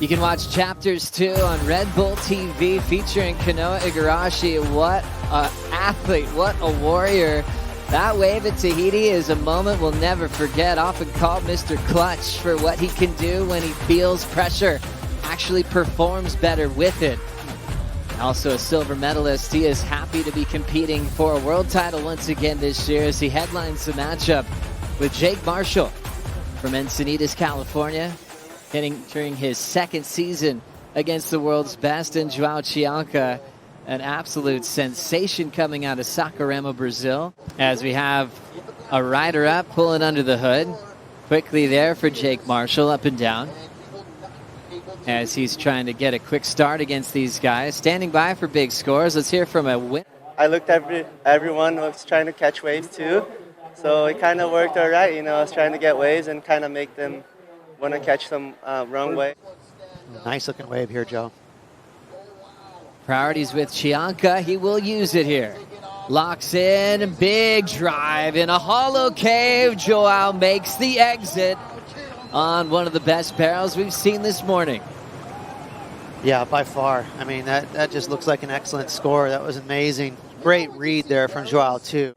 You can watch Chapters 2 on Red Bull TV featuring Kanoa Igarashi. What an athlete, what a warrior. That wave at Tahiti is a moment we'll never forget, often called Mr. Clutch for what he can do when he feels pressure, actually performs better with it. Also a silver medalist, he is happy to be competing for a world title once again this year as he headlines the matchup with Jake Marshall from Encinitas, California, entering his second season against the world's best, and João Chianca, an absolute sensation coming out of Saquarema, Brazil, as we have a rider up pulling under the hood. Quickly there for Jake Marshall, up and down, as he's trying to get a quick start against these guys. Standing by for big scores. Let's hear from a win. I looked at everyone was trying to catch waves too, so it kind of worked all right. I was trying to get waves and kind of make them want to catch them wrong way. Nice looking wave here, Joe. Priorities with Chianca. He will use it here. Locks in, big drive in a hollow cave. João makes the exit on one of the best barrels we've seen this morning. Yeah, by far. I mean, that just looks like an excellent score. That was amazing. Great read there from João, too.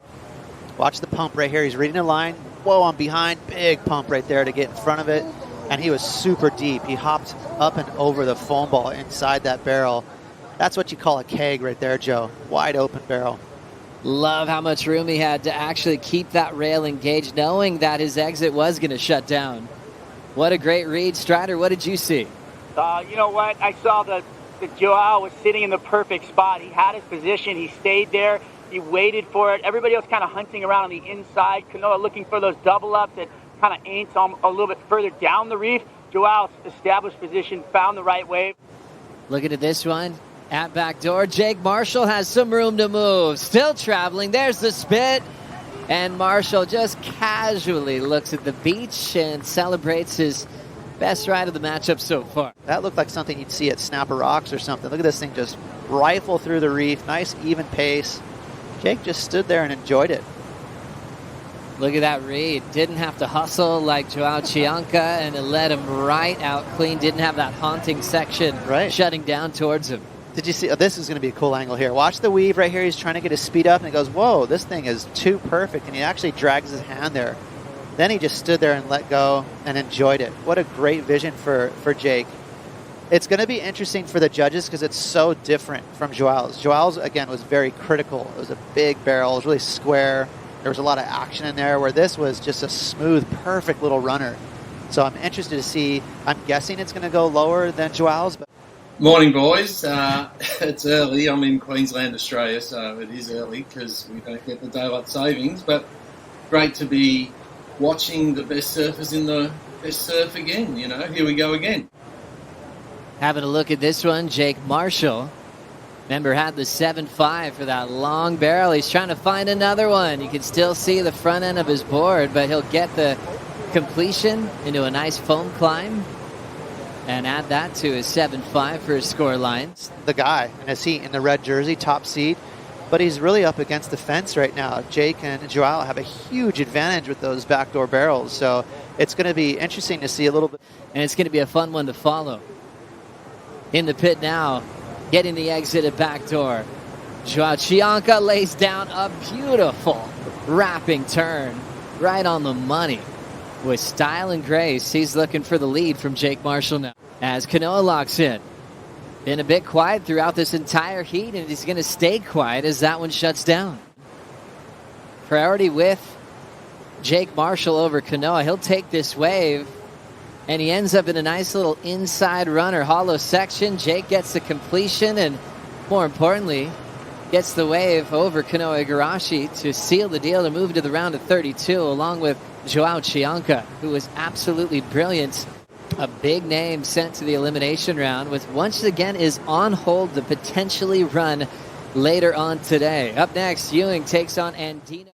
Watch the pump right here. He's reading the line. Whoa, I'm behind. Big pump right there to get in front of it. And he was super deep. He hopped up and over the foam ball inside that barrel. That's what you call a keg right there, Joe. Wide open barrel. Love how much room he had to actually keep that rail engaged, knowing that his exit was going to shut down. What a great read. Strider, what did you see? You know what? I saw that João was sitting in the perfect spot. He had his position. He stayed there. He waited for it. Everybody else kind of hunting around on the inside. Kanoa looking for those double ups that kind of ain't a little bit further down the reef. João established position, found the right wave. Looking at this one. At back door, Jake Marshall has some room to move. Still traveling. There's the spit. And Marshall just casually looks at the beach and celebrates his best ride of the matchup so far. That looked like something you'd see at Snapper Rocks or something. Look at this thing just rifle through the reef. Nice, even pace. Jake just stood there and enjoyed it. Look at that read. Didn't have to hustle like João Chianca, and it led him right out clean. Didn't have that haunting section shutting down towards him. Did you see? Oh, this is going to be a cool angle here. Watch the weave right here. He's trying to get his speed up, and he goes, whoa, this thing is too perfect. And he actually drags his hand there. Then he just stood there and let go and enjoyed it. What a great vision for Jake. It's going to be interesting for the judges because it's so different from João's. João's, again, was very critical. It was a big barrel. It was really square. There was a lot of action in there, where this was just a smooth, perfect little runner. So I'm interested to see. I'm guessing it's going to go lower than João's. But morning, boys. It's early. I'm in Queensland, Australia, so it is early because we don't get the daylight savings. But great to be watching the best surfers in the best surf again. Here we go again. Having a look at this one, Jake Marshall. Remember, had the 7.5 for that long barrel. He's trying to find another one. You can still see the front end of his board, but he'll get the completion into a nice foam climb and add that to his 7.5 for his score lines. The guy in his seat in the red jersey, top seat, but he's really up against the fence right now. Jake and João have a huge advantage with those backdoor barrels, so it's going to be interesting to see a little bit. And it's going to be a fun one to follow. In the pit now, getting the exit at backdoor. João Chianca lays down a beautiful wrapping turn right on the money. With style and grace, he's looking for the lead from Jake Marshall now. As Kanoa locks in. Been a bit quiet throughout this entire heat, and he's going to stay quiet as that one shuts down. Priority with Jake Marshall over Kanoa. He'll take this wave, and he ends up in a nice little inside runner hollow section. Jake gets the completion, and more importantly, gets the wave over Kanoa Igarashi to seal the deal to move to the round of 32, along with João Chianca, who was absolutely brilliant. A big name sent to the elimination round, with once again is on hold to potentially run later on today. Up next, Ewing takes on Andino.